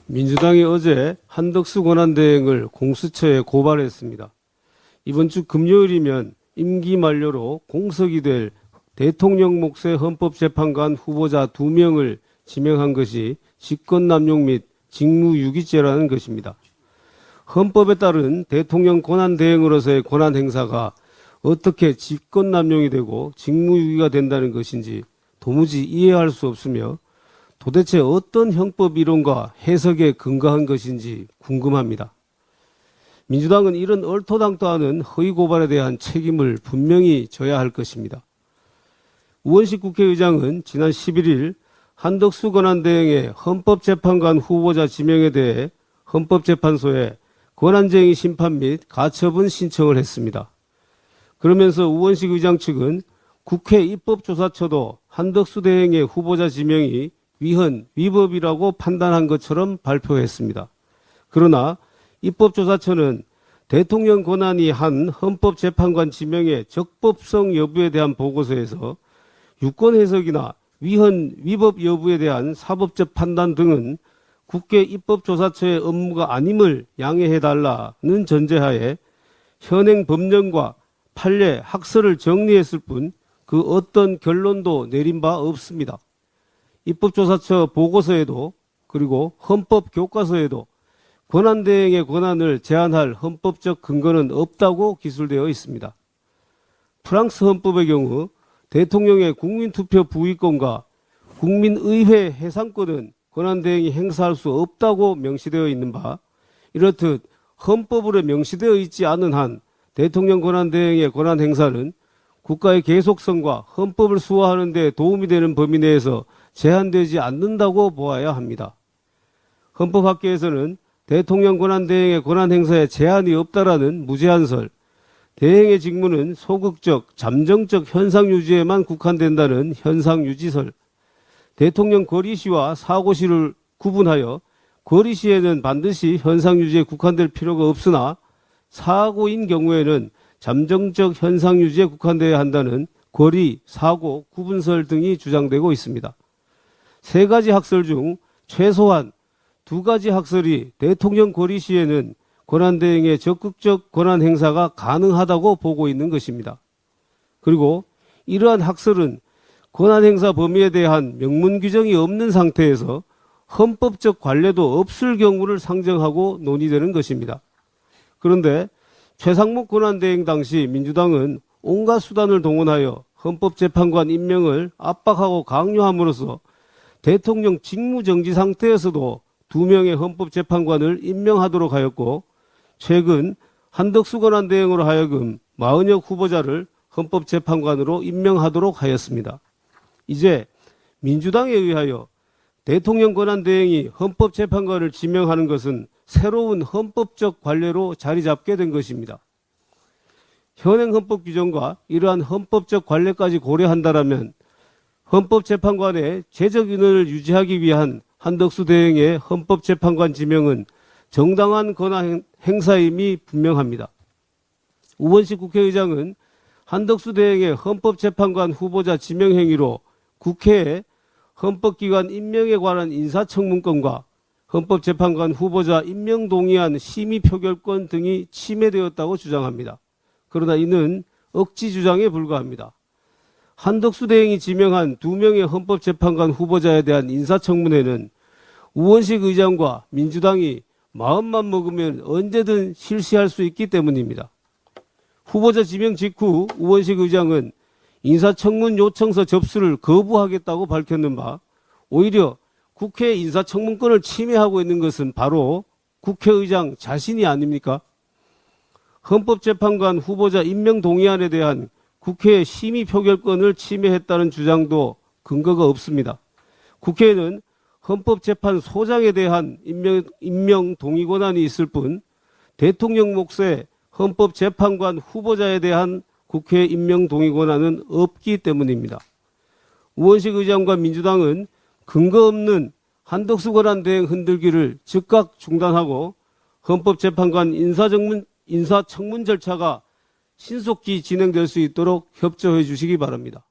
민주당이 어제 한덕수 권한대행을 공수처에 고발했습니다. 이번 주 금요일이면 임기 만료로 공석이 될 대통령 몫의 헌법재판관 후보자 2명을 지명한 것이 직권남용 및 직무유기죄라는 것입니다. 헌법에 따른 대통령 권한대행으로서의 권한행사가 어떻게 직권남용이 되고 직무유기가 된다는 것인지 도무지 이해할 수 없으며 도대체 어떤 형법 이론과 해석에 근거한 것인지 궁금합니다. 민주당은 이런 얼토당토 않은 허위 고발에 대한 책임을 분명히 져야 할 것입니다. 우원식 국회의장은 지난 11일 한덕수 권한대행의 헌법재판관 후보자 지명에 대해 헌법재판소에 권한쟁의 심판 및 가처분 신청을 했습니다. 그러면서 우원식 의장 측은 국회 입법조사처도 한덕수 대행의 후보자 지명이 위헌, 위법이라고 판단한 것처럼 발표했습니다. 그러나 입법조사처는 대통령 권한이 한 헌법재판관 지명의 적법성 여부에 대한 보고서에서 유권 해석이나 위헌, 위법 여부에 대한 사법적 판단 등은 국회 입법조사처의 업무가 아님을 양해해달라는 전제하에 현행 법령과 판례, 학설을 정리했을 뿐 그 어떤 결론도 내린 바 없습니다. 입법조사처 보고서에도 그리고 헌법교과서에도 권한대행의 권한을 제한할 헌법적 근거는 없다고 기술되어 있습니다. 프랑스 헌법의 경우 대통령의 국민투표 부의권과 국민의회 해산권은 권한대행이 행사할 수 없다고 명시되어 있는 바, 이렇듯 헌법으로 명시되어 있지 않은 한 대통령 권한대행의 권한 행사는 국가의 계속성과 헌법을 수호하는 데 도움이 되는 범위 내에서 제한되지 않는다고 보아야 합니다. 헌법학계에서는 대통령 권한대행의 권한 행사에 제한이 없다라는 무제한설, 대행의 직무는 소극적, 잠정적 현상 유지에만 국한된다는 현상 유지설, 대통령 거리시와 사고시를 구분하여 거리시에는 반드시 현상 유지에 국한될 필요가 없으나 사고인 경우에는 잠정적 현상 유지에 국한되어야 한다는 거리, 사고, 구분설 등이 주장되고 있습니다. 세 가지 학설 중 최소한 두 가지 학설이 대통령 거리 시에는 권한대행의 적극적 권한 행사가 가능하다고 보고 있는 것입니다. 그리고 이러한 학설은 권한 행사 범위에 대한 명문 규정이 없는 상태에서 헌법적 관례도 없을 경우를 상정하고 논의되는 것입니다. 그런데 최상목 권한대행 당시 민주당은 온갖 수단을 동원하여 헌법재판관 임명을 압박하고 강요함으로써 대통령 직무정지 상태에서도 2명의 헌법재판관을 임명하도록 하였고, 최근 한덕수 권한대행으로 하여금 마은혁 후보자를 헌법재판관으로 임명하도록 하였습니다. 이제 민주당에 의하여 대통령 권한대행이 헌법재판관을 지명하는 것은 새로운 헌법적 관례로 자리 잡게 된 것입니다. 현행 헌법 규정과 이러한 헌법적 관례까지 고려한다면 헌법재판관의 재적 인원을 유지하기 위한 한덕수 대행의 헌법재판관 지명은 정당한 권한 행사임이 분명합니다. 우원식 국회의장은 한덕수 대행의 헌법재판관 후보자 지명 행위로 국회에 헌법기관 임명에 관한 인사청문권과 헌법재판관 후보자 임명 동의안 심의 표결권 등이 침해되었다고 주장합니다. 그러나 이는 억지 주장에 불과합니다. 한덕수 대행이 지명한 2명의 헌법재판관 후보자에 대한 인사청문회는 우원식 의장과 민주당이 마음만 먹으면 언제든 실시할 수 있기 때문입니다. 후보자 지명 직후 우원식 의장은 인사청문 요청서 접수를 거부하겠다고 밝혔는 바, 오히려 국회 인사청문권을 침해하고 있는 것은 바로 국회의장 자신이 아닙니까? 헌법재판관 후보자 임명 동의안에 대한 국회의 심의 표결권을 침해했다는 주장도 근거가 없습니다. 국회에는 헌법재판소장에 대한 임명 동의 권한이 있을 뿐 대통령 몫의 헌법재판관 후보자에 대한 국회 임명 동의 권한은 없기 때문입니다. 우원식 의장과 민주당은 근거 없는 한덕수 권한대행 흔들기를 즉각 중단하고 헌법재판관 인사청문 절차가 신속히 진행될 수 있도록 협조해 주시기 바랍니다.